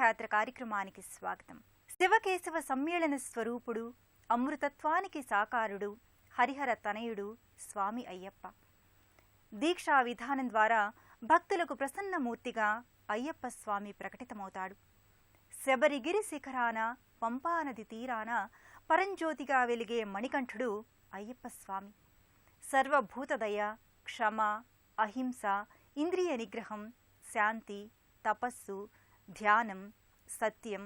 తీర్థయాత్ర కార్యక్రమానికి స్వాగతం. శివకేశవ సమ్మేళన స్వరూపుడు, అమృతత్వానికి సాకారుడు, హరిహర తనయుడు స్వామి అయ్యప్ప. దీక్షా విధానం ద్వారా భక్తులకు ప్రసన్నమూర్తిగా అయ్యప్ప స్వామి ప్రకటితమవుతాడు. శబరిగిరి శిఖరాన, పంపానది తీరాన పరంజ్యోతిగా వెలిగే మణికంఠుడు అయ్యప్ప స్వామి. సర్వభూతదయ, క్షమ, అహింస, ఇంద్రియ నిగ్రహం, శాంతి, తపస్సు, ధ్యానం, సత్యం,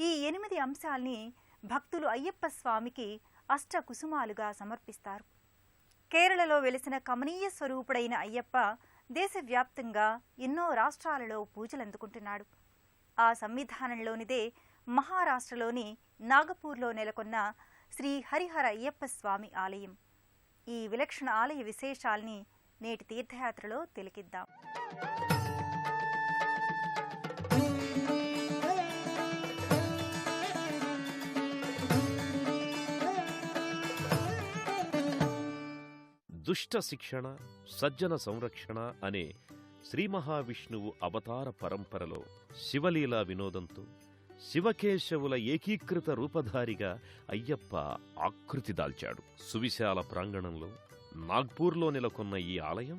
ఈ 8 అంశాల్ని భక్తులు అయ్యప్ప స్వామికి అష్టకుసుమాలుగా సమర్పిస్తారు. కేరళలో వెలిసిన కమనీయ స్వరూపుడైన అయ్యప్ప దేశవ్యాప్తంగా ఎన్నో రాష్ట్రాలలో పూజలందుకుంటున్నాడు. ఆ సంవిధానంలోనిదే మహారాష్ట్రలోని నాగపూర్లో నెలకొన్న శ్రీ హరిహర అయ్యప్ప స్వామి ఆలయం. ఈ విలక్షణ ఆలయ విశేషాల్ని నేటి తీర్థయాత్రలో తిలకిద్దాం. దుష్ట శిక్షణ, సజ్జన సంరక్షణ అనే శ్రీ మహావిష్ణువు అవతార పరంపరలో శివలీలా వినోదంతో శివకేశవుల ఏకీకృత రూపధారిగా అయ్యప్ప ఆకృతి దాల్చాడు. సువిశాల ప్రాంగణంలో నాగ్పూర్లో నెలకొన్న ఈ ఆలయం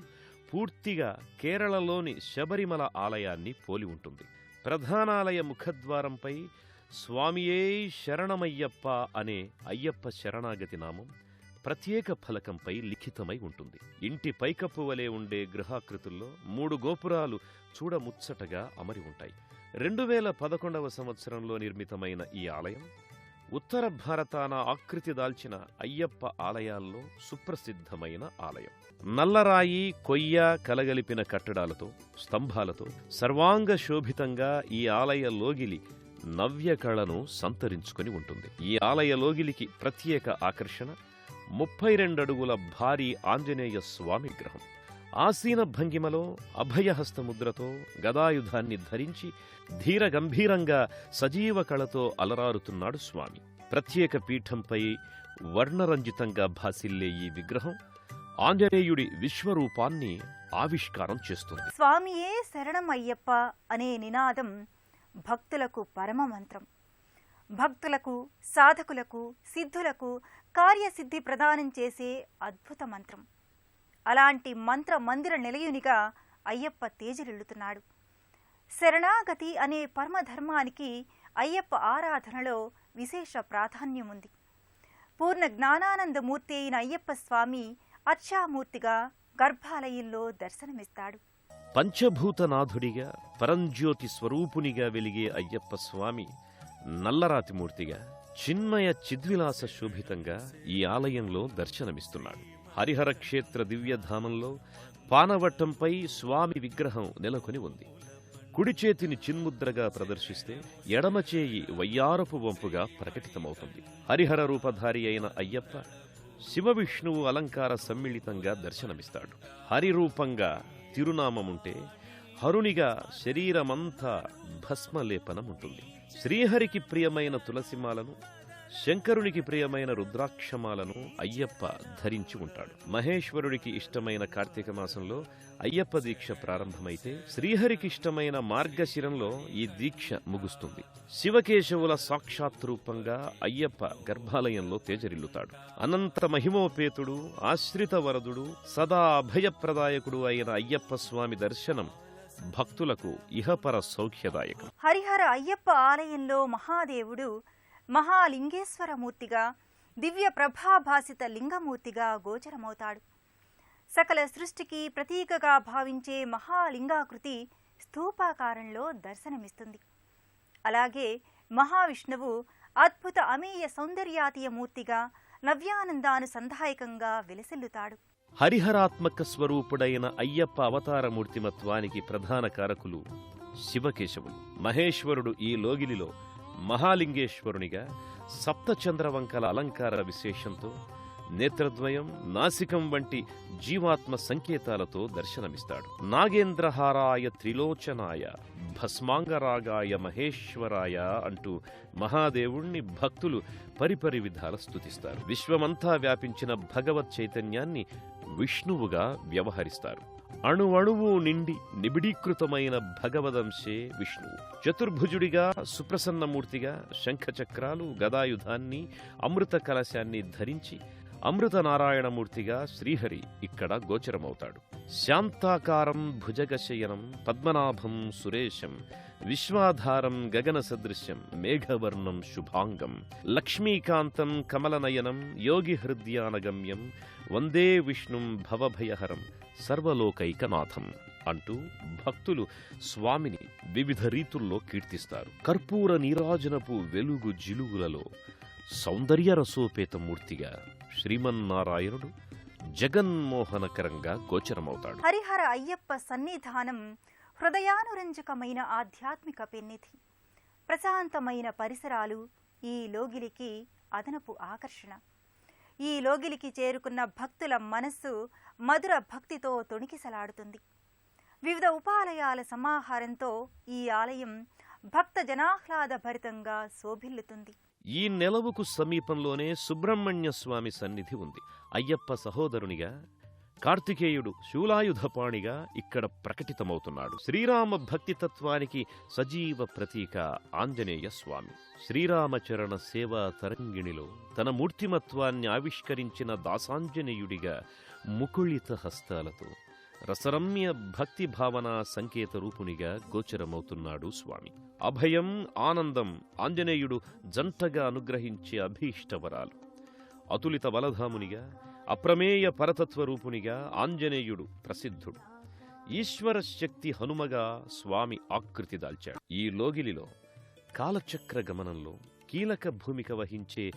పూర్తిగా కేరళలోని శబరిమల ఆలయాన్ని పోలి ఉంటుంది. ప్రధానాలయ ముఖద్వారంపై స్వామియే శరణమయ్యప్ప అనే అయ్యప్ప శరణాగతి నామం ప్రత్యేక ఫలకంపై లిఖితమై ఉంటుంది. ఇంటి పైకప్పు వలె ఉండే గృహాకృతుల్లో 3 గోపురాలు చూడముచ్చటగా అమరి ఉంటాయి. 2011వ సంవత్సరంలో నిర్మితమైన ఈ ఆలయం ఉత్తర భారతాన ఆకృతి దాల్చిన అయ్యప్ప ఆలయాల్లో సుప్రసిద్ధమైన ఆలయం. నల్లరాయి, కొయ్య కలగలిపిన కట్టడాలతో, స్తంభాలతో సర్వాంగ శోభితంగా ఈ ఆలయ లోగిలి నవ్యకళను సంతరించుకుని ఉంటుంది. ఈ ఆలయ లోగిలికి ప్రత్యేక ఆకర్షణ 32 అడుగుల భారీ ఆంజనేయ స్వామి విగ్రహం. ఆసీన భంగిమలో అభయహస్తముద్రతో గదాయుధాన్ని ధరించి ధీర గంభీరంగా సజీవ కళతో అలరారుతున్నాడు స్వామి. ప్రత్యేక పీఠంపై వర్ణరంజితంగా భాసిల్లే ఈ విగ్రహం ఆంజనేయుడి విశ్వరూపాన్ని ఆవిష్కారం చేస్తుంది. స్వామియే శరణం అయ్యప్ప అనే నినాదం భక్తులకు పరమ మంత్రం. భక్తులకు, సాధకులకు, సిద్ధులకు కార్యసిద్ధి ప్రదానం చేసే అద్భుత మంత్రం. అలాంటి మంత్ర మందిర నిలయునిగా అయ్యప్ప తేజరిల్లుతున్నాడు. శరణాగతి అనే పరమధర్మానికి అయ్యప్ప ఆరాధనలో విశేష ప్రాధాన్యం ఉంది. పూర్ణ జ్ఞానానందమూర్తి అయిన అయ్యప్ప స్వామి అర్చామూర్తిగా గర్భాలయంలో దర్శనమిస్తాడు. పంచభూతనాథుడిగా, పరంజ్యోతి స్వరూపునిగా వెలిగే అయ్యప్ప స్వామి నల్లరాతిమూర్తిగా, చిన్మయ చిద్విలాస శోభితంగా ఈ ఆలయంలో దర్శనమిస్తున్నాడు. హరిహర క్షేత్ర దివ్యధామంలో పానవట్టంపై స్వామి విగ్రహం నెలకొని ఉంది. కుడి చేతిని చిన్ముద్రగా ప్రదర్శిస్తే ఎడమచేయి వయ్యారపు వంపుగా ప్రకటితమవుతుంది. హరిహర రూపధారి అయిన అయ్యప్ప శివవిష్ణువు అలంకార సమ్మిళితంగా దర్శనమిస్తాడు. హరిరూపంగా తిరునామముంటే హరునిగా శరీరమంతా భస్మలేపనముంటుంది. శ్రీహరికి ప్రియమైన తులసిమాలను, శంకరునికి ప్రియమైన రుద్రాక్షమాలను అయ్యప్ప ధరించి ఉంటాడు. మహేశ్వరుడికి ఇష్టమైన కార్తీక మాసంలో అయ్యప్ప దీక్ష ప్రారంభమైతే శ్రీహరికి ఇష్టమైన మార్గశిరంలో ఈ దీక్ష ముగుస్తుంది. శివకేశవుల సాక్షాత్ రూపంగా అయ్యప్ప గర్భాలయంలో తేజరిల్లుతాడు. అనంత మహిమోపేతుడు, ఆశ్రిత వరదుడు, సదా అభయప్రదాయకుడు అయిన అయ్యప్ప స్వామి దర్శనం భక్తులకు ఇహపర సౌఖ్యదాయకం. హరిహర అయ్యప్ప ఆలయంలో మహాదేవుడు మహాలింగేశ్వరమూర్తిగా, దివ్య ప్రభాభాసిత లింగమూర్తిగా గోచరమవుతాడు. సకల సృష్టికి ప్రతీకగా భావించే మహాలింగాకృతి స్థూపాకారంలో దర్శనమిస్తుంది. అలాగే మహావిష్ణువు అద్భుత అమేయ సౌందర్యాతీయ మూర్తిగా నవ్యానందానుసంధాయకంగా విలసిల్లుతాడు. హరిహరాత్మక స్వరూపుడైన అయ్యప్ప అవతారమూర్తిమత్వానికి ప్రధాన కారకులు శివకేశవులు. మహేశ్వరుడు ఈ లోగిలిలో మహాలింగేశ్వరునిగా సప్తచంద్రవంకల అలంకార విశేషంతో నేత్రద్వయం, నాసికం వంటి జీవాత్మ సంకేతాలతో దర్శనమిస్తాడు. నాగేంద్రహారాయ త్రిలోచనాయ భస్మాంగరాగాయ మహేశ్వరాయ అంటూ మహాదేవుణ్ణి భక్తులు పరిపరి విధాల స్తుతిస్తారు. విశ్వమంతా వ్యాపించిన భగవత్ చైతన్యాన్ని విష్ణువుగా వ్యవహరిస్తారు. అణువణువు నిండి నిబిడీకృతమైన భగవదంశే విష్ణువు. చతుర్భుజుడిగా, సుప్రసన్నమూర్తిగా శంఖచక్రాలు, గదాయుధాన్ని, అమృత కలశాన్ని ధరించి అమృత నారాయణమూర్తిగా శ్రీహరి ఇక్కడ గోచరమవుతాడు. శాంతాకారం భుజగశయనం పద్మనాభం సురేశం విశ్వాధారం గగన సదృశ్యం మేఘవర్ణం శుభాంగం లక్ష్మీకాంతం కమలనయనం యోగి హృద్యానగమ్యం వందే విష్ణుం భవభయహరం సర్వలోకైకనాథం అంటూ భక్తులు స్వామిని వివిధ రీతుల్లో కీర్తిస్తారు. కర్పూర నీరాజనపు వెలుగు జిలుగులలో సౌందర్య రసోపేతమూర్తిగా శ్రీమన్నారాయణుడు జగన్మోహనకరంగా గోచరమవుతాడు. హరిహర అయ్యప్ప సన్నిధానం హృదయానురంజకమైన ఆధ్యాత్మిక పెన్నిధి. ప్రశాంతమైన పరిసరాలు ఈ లోగిలికి అదనపు ఆకర్షణ. ఈ లోగిలికి చేరుకున్న భక్తుల మనస్సు మధుర భక్తితో తొణికిసలాడుతుంది. వివిధ ఉపాలయాల సమాహారంతో ఈ ఆలయం భక్త జనాహ్లాద భరితంగా శోభిల్లుతుంది. ఈ నెలవుకు సమీపంలోనే సుబ్రహ్మణ్య స్వామి సన్నిధి ఉంది. అయ్యప్ప సహోదరునిగా కార్తికేయుడు శూలాయుధపాణిగా ఇక్కడ ప్రకటితమవుతున్నాడు. శ్రీరామ భక్తితత్వానికి సజీవ ప్రతీక ఆంజనేయ స్వామి. శ్రీరామచరణ సేవా తరంగిణిలో తన మూర్తిమత్వాన్ని ఆవిష్కరించిన దాసాంజనేయుడిగా ముకుళిత హస్తాలతో రసరమ్య భక్తి భావన సంకేత రూపునిగా గోచరమవుతున్నాడు స్వామి. అభయం, ఆనందం ఆంజనేయుడు జంటగా అనుగ్రహించే అభీష్టవరాలు. అతులిత బలధామునిగా, అప్రమేయ పరతత్వ రూపునిగా ఆంజనేయుడు ప్రసిద్ధుడు. ఈశ్వర శక్తి హనుమగా స్వామి ఆకృతి దాల్చాడు. ఈ లోగిలిలో కాలచక్ర గమనంలో కీలక భూమిక వహించే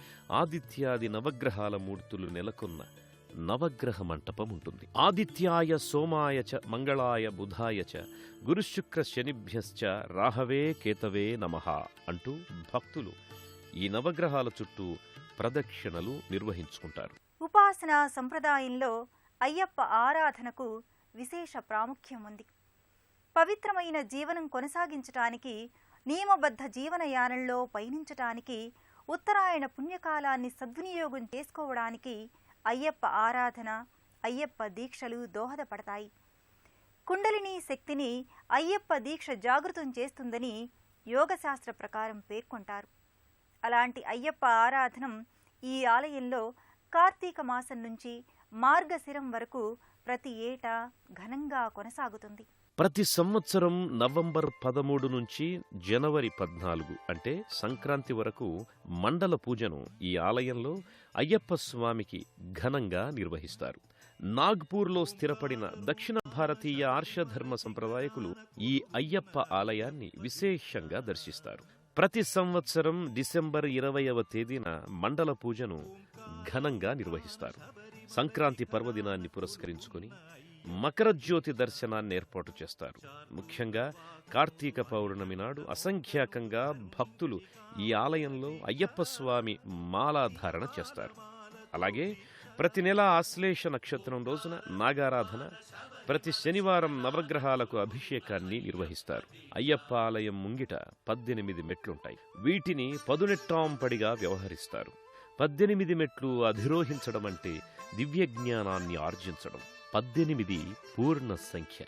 ఆదిత్యాది నవగ్రహాల మూర్తులు నెలకొన్న నవగ్రహ మంటపం ఉంటుంది. ఆదిత్యాయ సోమాయ చ మంగళాయ బుధాయ చ గురుశుక్ర శనిభ్యశ్చ రాహవే కేతవే నమః అంటూ భక్తులు ఈ నవగ్రహాల చుట్టూ ప్రదక్షిణలు నిర్వహించుకుంటారు. ఉపాసనా సంప్రదాయంలో అయ్యప్ప ఆరాధనకు విశేష ప్రాముఖ్యం ఉంది. పవిత్రమైన జీవనం కొనసాగించటానికి, నియమబద్ధ జీవనయానంలో పయనించటానికి, ఉత్తరాయణ పుణ్యకాలాన్ని సద్వినియోగం చేసుకోవడానికి అయ్యప్ప ఆరాధన, అయ్యప్ప దీక్షలు దోహదపడతాయి. కుండలిని శక్తిని అయ్యప్ప దీక్ష జాగృతం చేస్తుందని యోగశాస్త్ర ప్రకారం పేర్కొంటారు. అలాంటి అయ్యప్ప ఆరాధనం ఈ ఆలయంలో కార్తీక మాసం నుంచి మార్గశిరం వరకు ప్రతి ఏటా ఘనంగా కొనసాగుతుంది. ప్రతి సంవత్సరం నవంబర్ 13 నుంచి జనవరి 14 అంటే సంక్రాంతి వరకు మండల పూజను ఈ ఆలయంలో అయ్యప్ప స్వామికి ఘనంగా నిర్వహిస్తారు. నాగ్పూర్లో స్థిరపడిన దక్షిణ భారతీయ ఆర్షధర్మ సంప్రదాయకులు ఈ అయ్యప్ప ఆలయాన్ని విశేషంగా దర్శిస్తారు. ప్రతి సంవత్సరం డిసెంబర్ 20వ తేదీన మండల పూజను ఘనంగా నిర్వహిస్తారు. సంక్రాంతి పర్వదినాన్ని పురస్కరించుకుని మకర జ్యోతి దర్శనాన్ని ఏర్పాటు చేస్తారు. ముఖ్యంగా కార్తీక పౌర్ణమి నాడు అసంఖ్యాకంగా భక్తులు ఈ ఆలయంలో అయ్యప్ప స్వామి మాలాధారణ చేస్తారు. అలాగే ప్రతి నెల ఆశ్లేష నక్షత్రం రోజున నాగారాధన, ప్రతి శనివారం నవగ్రహాలకు అభిషేకాన్ని నిర్వహిస్తారు. అయ్యప్ప ఆలయం ముంగిట 18 మెట్లుంటాయి. వీటిని పదునెట్టాంపడిగా వ్యవహరిస్తారు. 18 మెట్లు అధిరోహించడం అంటే దివ్యజ్ఞానాన్ని ఆర్జించడం. 18 పూర్ణ సంఖ్య.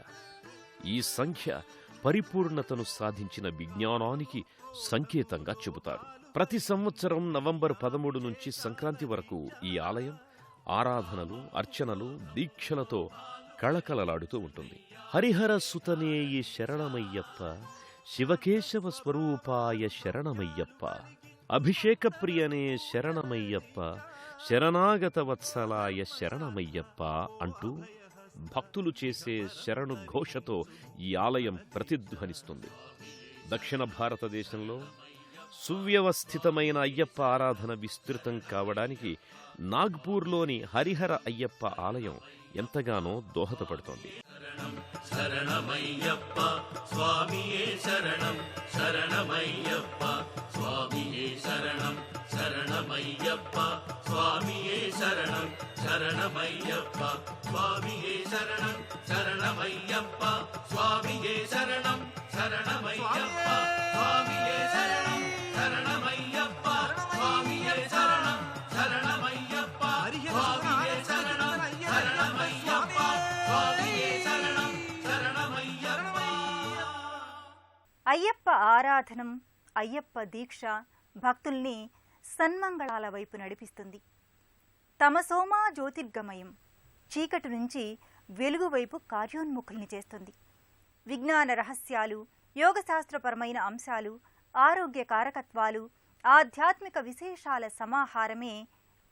ఈ సంఖ్య పరిపూర్ణతను సాధించిన విజ్ఞానానికి సంకేతంగా చెబుతారు. ప్రతి సంవత్సరం నవంబర్ 13 నుంచి సంక్రాంతి వరకు ఈ ఆలయం ఆరాధనలు, అర్చనలు, దీక్షలతో కళకళలాడుతూ ఉంటుంది. హరిహర సుతనేయ శరణమయ్యప్ప, శివకేశవ స్వరూపాయ శరణమయ్యప్ప, అభిషేక ప్రియనే శరణమయ్యప్ప, శరణాగత వత్సలాయ శరణమయ్యప్ప అంటూ భక్తులు చేసే శరణు ఘోషతో ఈ ఆలయం ప్రతిధ్వనిస్తుంది. దక్షిణ భారతదేశంలో సువ్యవస్థితమైన అయ్యప్ప ఆరాధన విస్తృతం కావడానికి నాగ్పూర్లోని హరిహర అయ్యప్ప ఆలయం ఎంతగానో దోహదపడుతోంది. శరణమయ్యప్ప స్వామియే శరణం, శరణమయ్యప్ప స్వామియే శరణం, శరణమయ్యప్ప స్వామియే శరణం, శరణమయ్యప్ప స్వామియే శరణం, శరణమయ్యప్ప స్వామియే శరణం, శరణమయ్యప్ప స్వామియే శరణం, శరణమయ్యప్ప స్వామియే శరణం, శరణమయ్యప్ప స్వామియే శరణం, శరణమయ్యప్ప స్వామియే శరణం. ఆరాధనం, అయ్యప్ప దీక్ష భక్తుల్ని సన్మంగళాల వైపు నడిపిస్తుంది. తమసోమా జ్యోతిర్గమయం, చీకటి నుంచి వెలుగు వైపు కార్యోన్ముఖుల్ని చేస్తుంది. విజ్ఞాన రహస్యాలు, యోగశాస్త్రపరమైన అంశాలు, ఆరోగ్య కారకత్వాలు, ఆధ్యాత్మిక విశేషాల సమాహారమే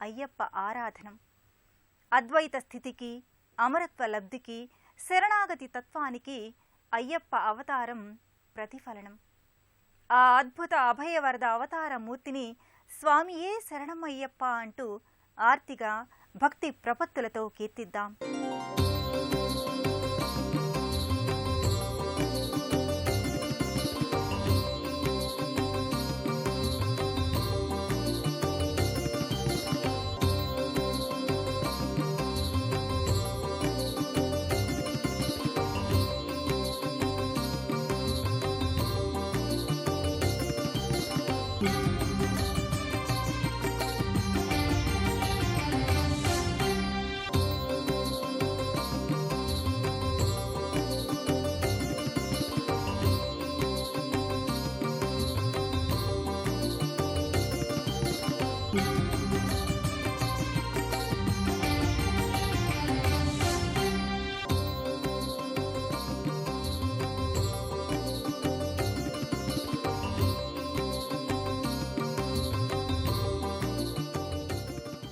అయ్యప్ప ఆరాధనం. అద్వైత స్థితికి, అమరత్వ లబ్ధికి, శరణాగతి తత్వానికి అయ్యప్ప అవతారం ప్రతిఫలనం. ఆ అద్భుత అభయవరద అవతార మూర్తిని స్వామియే శరణమయ్యప్ప అంటూ ఆర్తిగా భక్తి ప్రపత్తులతో కీర్తిద్దాం.